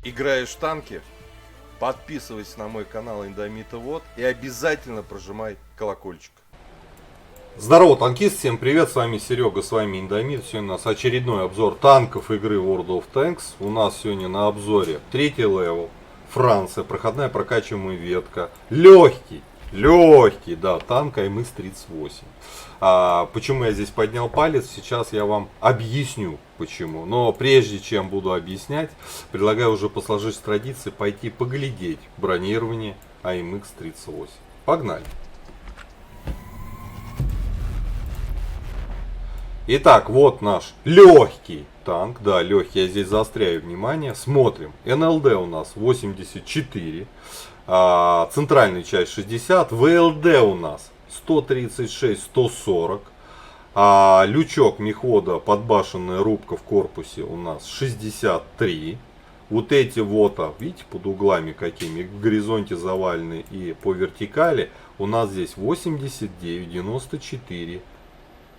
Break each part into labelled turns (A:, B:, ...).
A: Играешь в танки? Подписывайся на мой канал Индомитовод и обязательно прожимай колокольчик.
B: Здорово, танкист, всем привет, с вами Серега, с вами Индомит. Сегодня у нас очередной обзор танков игры World of Tanks. У нас сегодня на обзоре третий левел, Франция, проходная прокачиваемая ветка, легкий, да, танк АМХ-38. Почему я здесь поднял палец, сейчас я вам объясню почему. Но прежде чем буду объяснять, предлагаю уже по сложившейся традиции пойти поглядеть бронирование АМХ-38. Погнали! Итак, вот наш легкий танк. Да, легкий, я здесь заостряю внимание. Смотрим. НЛД у нас 84. Центральная часть 60. ВЛД у нас 136-140. Лючок мехвода, подбашенная рубка в корпусе у нас 63. Вот эти вот, видите, под углами какими, в горизонте завалены и по вертикали, у нас здесь 89, 94.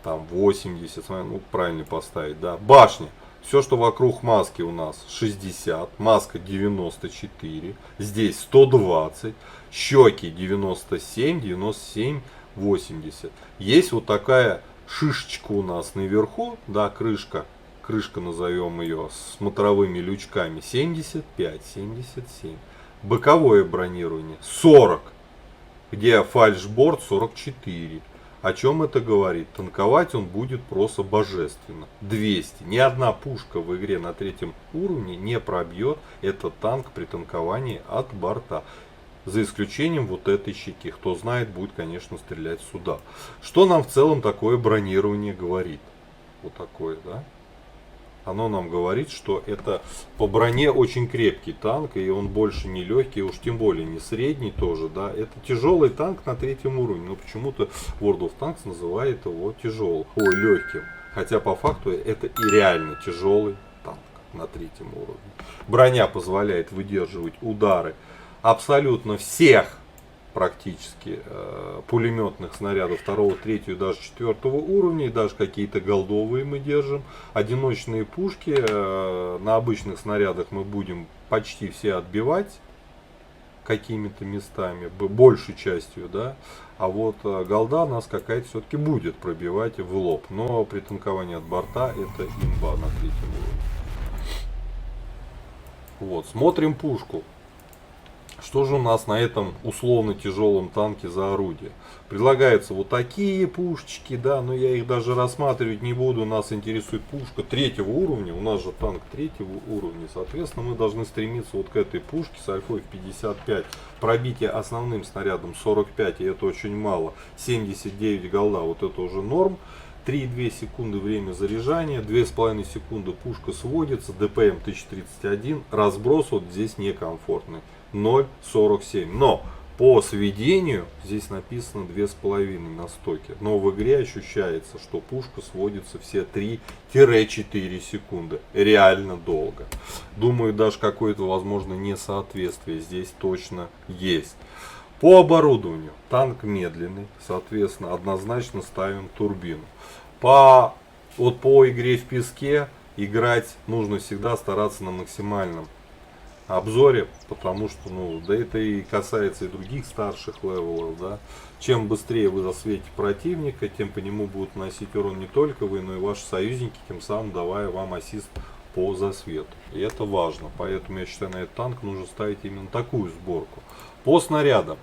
B: Там 80, ну правильно поставить, да. Башня. Все, что вокруг маски у нас 60, маска 94, здесь 120, щеки 97, 97, 80. Есть вот такая шишечка у нас наверху, да, крышка назовем ее, с смотровыми лючками 75, 77. Боковое бронирование 40, где фальшборд 44. О чем это говорит? Танковать он будет просто божественно. 200. Ни одна пушка в игре на третьем уровне не пробьет этот танк при танковании от борта. За исключением вот этой щеки. Кто знает, будет, конечно, стрелять сюда. Что нам в целом такое бронирование говорит? Вот такое, да? Оно нам говорит, что это по броне очень крепкий танк, и он больше не легкий, уж тем более не средний тоже, да. Это тяжелый танк на третьем уровне, но почему-то World of Tanks называет его легким. Хотя по факту это и реально тяжелый танк на третьем уровне. Броня позволяет выдерживать удары абсолютно всех практически пулеметных снарядов 2, 3 и даже 4 уровня, и даже какие-то голдовые мы держим. Одиночные пушки на обычных снарядах мы будем почти все отбивать какими-то местами, большей частью, да. А вот голда нас какая-то все-таки будет пробивать в лоб. Но при танковании от борта это имба на третьем уровне. Вот, смотрим пушку. Что же у нас на этом условно тяжелом танке за орудие? Предлагаются вот такие пушечки, да, но я их даже рассматривать не буду. Нас интересует пушка третьего уровня. У нас же танк третьего уровня. Соответственно, мы должны стремиться вот к этой пушке с альфой в 55. Пробитие основным снарядом 45, и это очень мало. 79 голда, вот это уже норм. 3,2 секунды время заряжания, 2,5 секунды пушка сводится, ДПМ 1031, разброс вот здесь некомфортный, 0,47. Но по сведению здесь написано 2,5 на стоке, но в игре ощущается, что пушка сводится все 3-4 секунды, реально долго. Думаю, даже какое-то возможно несоответствие здесь точно есть. По оборудованию танк медленный, соответственно, однозначно ставим турбину. По игре в песке играть нужно всегда стараться на максимальном обзоре, потому что, да это и касается и других старших левелов, да. Чем быстрее вы засветите противника, тем по нему будут наносить урон не только вы, но и ваши союзники, тем самым давая вам ассист по засвету. И это важно, поэтому я считаю, на этот танк нужно ставить именно такую сборку. По снарядам.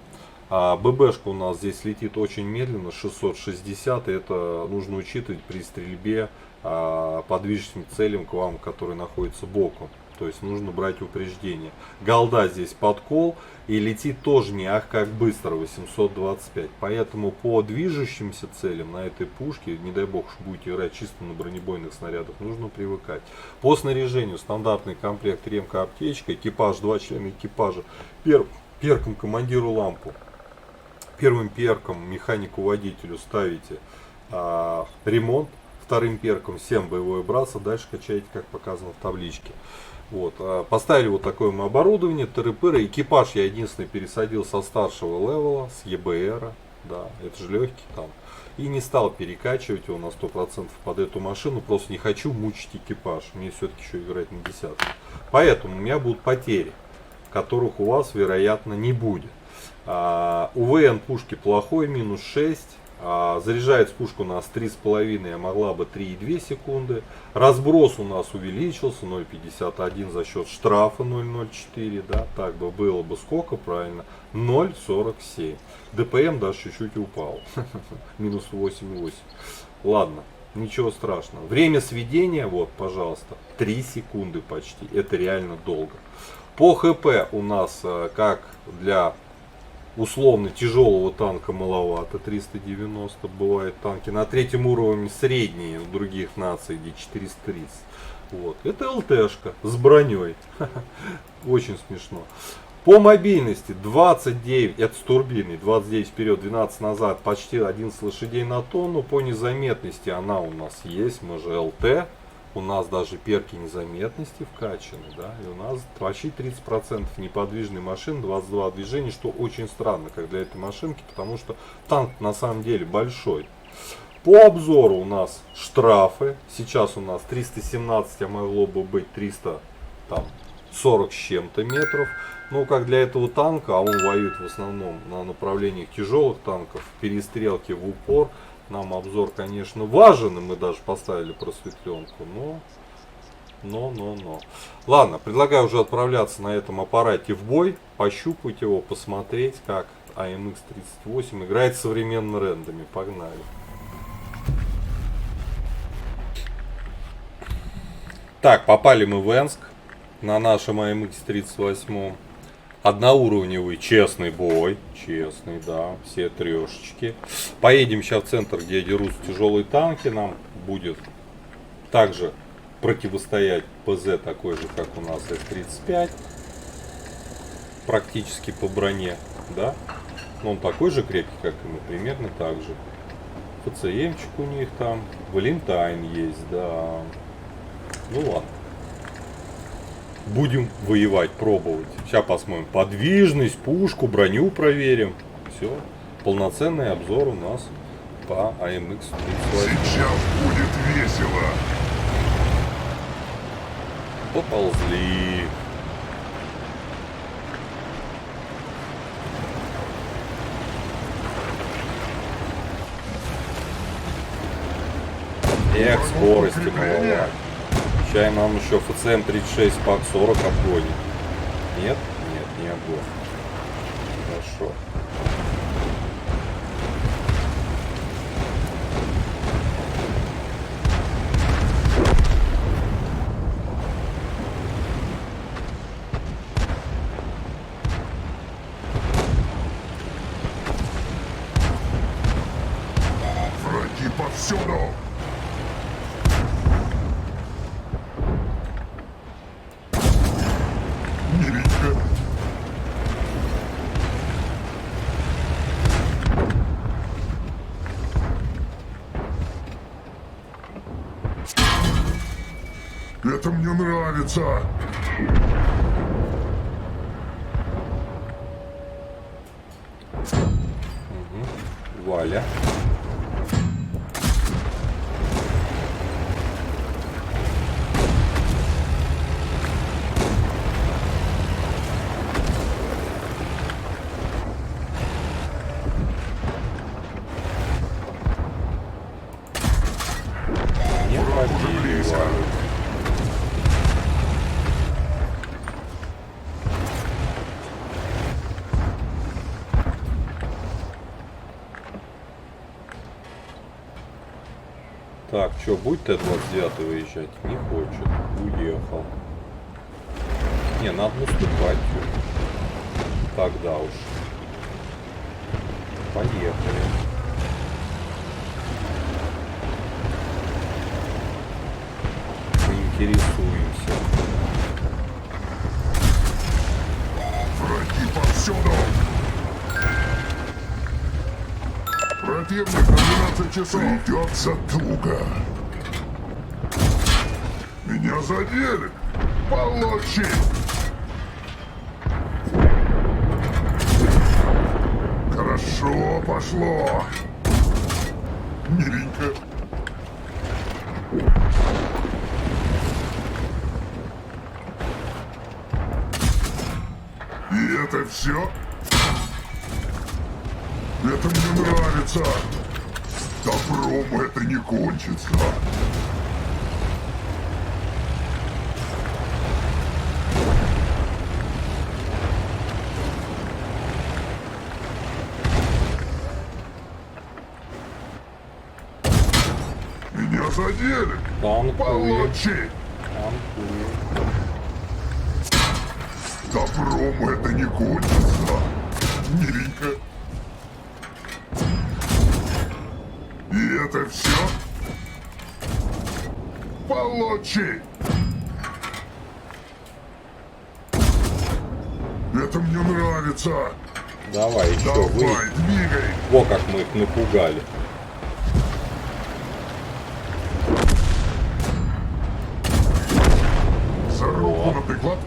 B: ББшка у нас здесь летит очень медленно, 660, и это нужно учитывать при стрельбе по движущим целям к вам, которые находятся боком. То есть нужно брать упреждение. Голда здесь подкол и летит тоже не как быстро, 825. Поэтому по движущимся целям на этой пушке, не дай бог, что будете играть чисто на бронебойных снарядах, нужно привыкать. По снаряжению стандартный комплект ремка аптечка, экипаж, 2 члена экипажа, перком командиру лампу. Первым перком механику-водителю ставите ремонт, вторым перком всем боевое братство, дальше качаете, как показано в табличке. Вот, поставили вот такое мы оборудование, тыры-пыры. Экипаж я единственный пересадил со старшего левела, с ЕБР. да, это же легкий танк. И не стал перекачивать его на 100% под эту машину, просто не хочу мучить экипаж, мне все-таки еще играть на десятке. Поэтому у меня будут потери, которых у вас, вероятно, не будет. УВН пушки плохой, минус 6. Заряжается пушка у нас 3,5, а могла бы 3,2 секунды. Разброс у нас увеличился 0,51 за счет штрафа 0,04. Да? Так бы было бы сколько правильно? 0,47. ДПМ даже чуть-чуть упал. Минус 8,8. Ладно, ничего страшного. Время сведения, вот, пожалуйста, 3 секунды почти. Это реально долго. По ХП у нас, как для условно тяжелого танка, маловато, 390. Бывают танки на третьем уровне средние у других наций, где 430. Вот. Это ЛТшка с броней. Очень смешно. По мобильности 29, это с турбиной, 29 вперед, 12 назад, почти 11 лошадей на тонну. По незаметности она у нас есть, мы же ЛТ. У нас даже перки незаметности вкачаны, да, и у нас почти 30% неподвижной машины, 22 движения, что очень странно, как для этой машинки, потому что танк на самом деле большой. По обзору у нас штрафы, сейчас у нас 317, а могло бы быть 340 с чем-то метров. Но как для этого танка, а он воюет в основном на направлениях тяжелых танков, перестрелки в упор, нам обзор, конечно, важен, и мы даже поставили просветленку, но. Ладно, предлагаю уже отправляться на этом аппарате в бой, пощупать его, посмотреть, как AMX-38 играет с современными рендами. Погнали. Так, попали мы в Энск на нашем AMX-38. Одноуровневый честный бой. Честный, да. Все трешечки. Поедем сейчас в центр, где дерутся тяжелые танки. Нам будет также противостоять ПЗ такой же, как у нас С-35. Практически по броне, да. Но он такой же крепкий, как и мы. Примерно так же. ФЦМчик у них там. Валентайн есть, да. Ну ладно. Будем воевать, пробовать. Сейчас посмотрим подвижность, пушку, броню проверим. Все. Полноценный обзор у нас по AMX-38.
C: Сейчас будет весело.
B: Поползли. Эх, скорости маловато. Сейчас нам еще ФЦМ-36 ПАК-40 обгонит. Нет? Нет, не обгонит. Хорошо.
C: Враги повсюду. Миленько. Это мне нравится.
B: Валя. Не
C: Враг уже
B: побили,
C: близко.
B: Валю. Так, что, будет Т-29 выезжать? Не хочет. Уехал. Не, надо наступать. Тогда уж. Поехали. Интересуемся.
C: Враги повсюду. Противник на 12 часов. Придется туго. Меня задели. Получи. Хорошо. Хорошо пошло. Миленько. И это все? Это мне нравится. Добром это не кончится. Меня задели.
B: Танкует,
C: Получи.
B: танкует.
C: Добром это не кончится. Миленько. И это все? Получи. Это мне нравится.
B: Давай, еще вы.
C: Давай, двигай.
B: Во как мы их напугали.
C: За руку на приклад.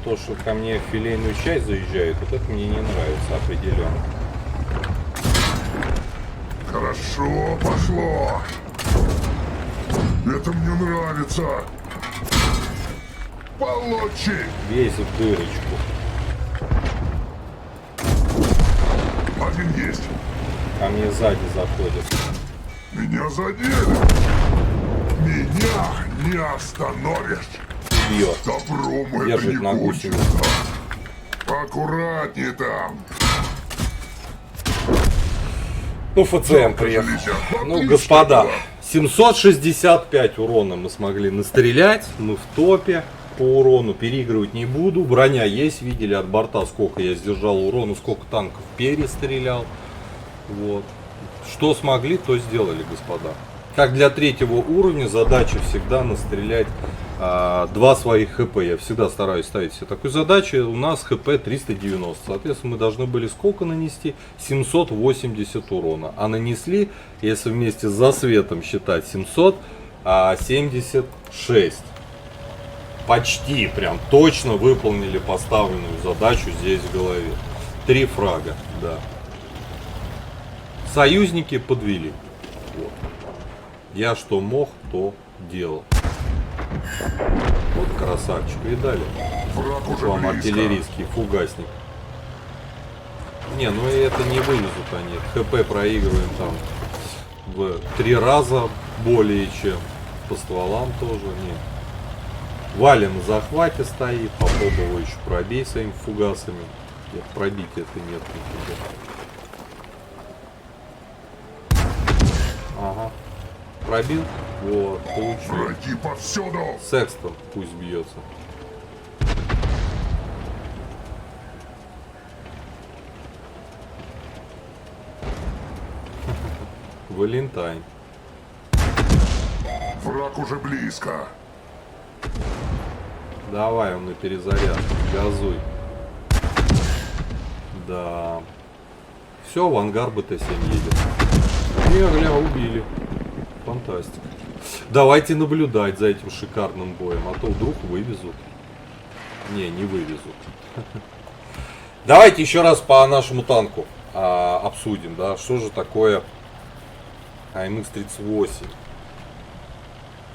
B: То, что ко мне в филейную часть заезжает, вот это мне не нравится определенно.
C: Хорошо пошло. Это мне нравится. Получи.
B: Весь в дырочку.
C: Один есть.
B: Ко мне сзади заходят.
C: Меня задели. Меня не остановишь.
B: Бьет.
C: Добром это
B: Держит
C: не
B: на гусенице.
C: кончится. Аккуратнее там.
B: Ну, ФЦМ приехал. Ну, господа, 765 урона мы смогли настрелять. Мы в топе. По урону переигрывать не буду. Броня есть. Видели от борта, сколько я сдержал урона, сколько танков перестрелял. Вот. Что смогли, то сделали, господа. Как для третьего уровня задача всегда настрелять 2 своих хп. Я всегда стараюсь ставить себе такую задачу. У нас хп 390. Соответственно, мы должны были сколько нанести? 780 урона. А нанесли, если вместе с засветом считать, 776. Почти, прям точно выполнили поставленную задачу здесь в голове. 3 фрага, да. Союзники подвели. Вот. Я что мог, то делал. Вот красавчик, видали?
C: Враг уже
B: Вам
C: близко.
B: артиллерийский фугасник. Не, ну и это не вылезут они. ХП проигрываем там в 3 раза более чем. По стволам тоже нет. Валя на захвате стоит. Попробую еще пробей своими фугасами. Нет, пробить это нет нифига. Ага. Пробил? Вот, получил.
C: Враги повсюду.
B: Секстон пусть бьется. Валентайн.
C: Враг уже близко.
B: Давай, он на перезаряд. Газуй. Да. Все, в ангар БТ-7 едет. Гля, убили. Фантастика. Давайте наблюдать за этим шикарным боем, а то вдруг вывезут. Не вывезут. Давайте еще раз по нашему танку обсудим, да, что же такое АМХ-38.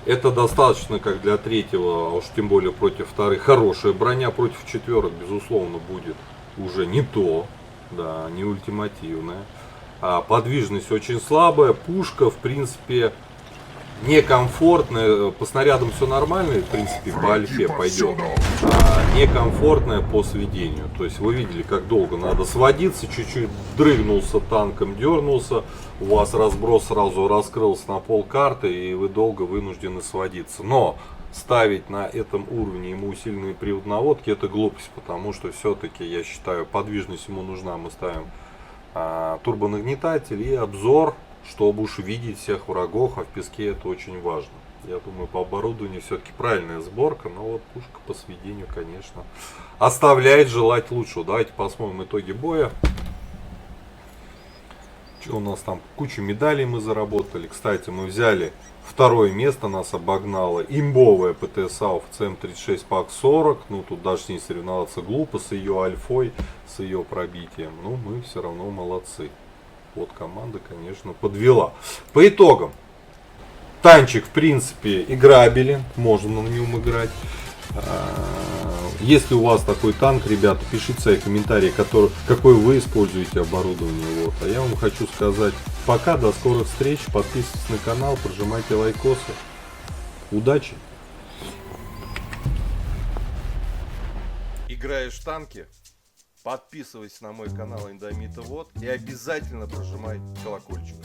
B: Это достаточно как для третьего, а уж тем более против вторых. Хорошая броня против четверок, безусловно, будет уже не то, да, не ультимативная. Подвижность очень слабая, пушка, в принципе, некомфортная. По снарядам все нормально, в принципе, по альфе пойдет. Некомфортная по сведению. То есть вы видели, как долго надо сводиться, чуть-чуть дрыгнулся танком, дернулся, у вас разброс сразу раскрылся на пол карты, и вы долго вынуждены сводиться. Но ставить на этом уровне ему усиленные привод наводки — это глупость, потому что все-таки, я считаю, подвижность ему нужна. Мы ставим турбонагнетатель и обзор, чтобы уж видеть всех врагов, а в песке это очень важно. Я думаю, по оборудованию все-таки правильная сборка, но вот пушка по сведению, конечно, оставляет желать лучшего. Давайте посмотрим итоги боя. Что у нас там? Кучу медалей мы заработали. Кстати, мы взяли второе место, нас обогнало имбовая ПТСАУ в CM36 ПАК 40. Ну, тут даже не соревноваться глупо с ее альфой, с ее пробитием. Ну, мы все равно молодцы. Вот команда, конечно, подвела. По итогам. Танчик, в принципе, играбелен. Можно на нем играть. Если у вас такой танк, ребята, пишите свои комментарии, какое вы используете оборудование. Вот. А я вам хочу сказать пока, до скорых встреч. Подписывайтесь на канал, прожимайте лайкосы. Удачи!
A: Играешь в танки? Подписывайся на мой канал Индомита Вот и обязательно прожимай колокольчик.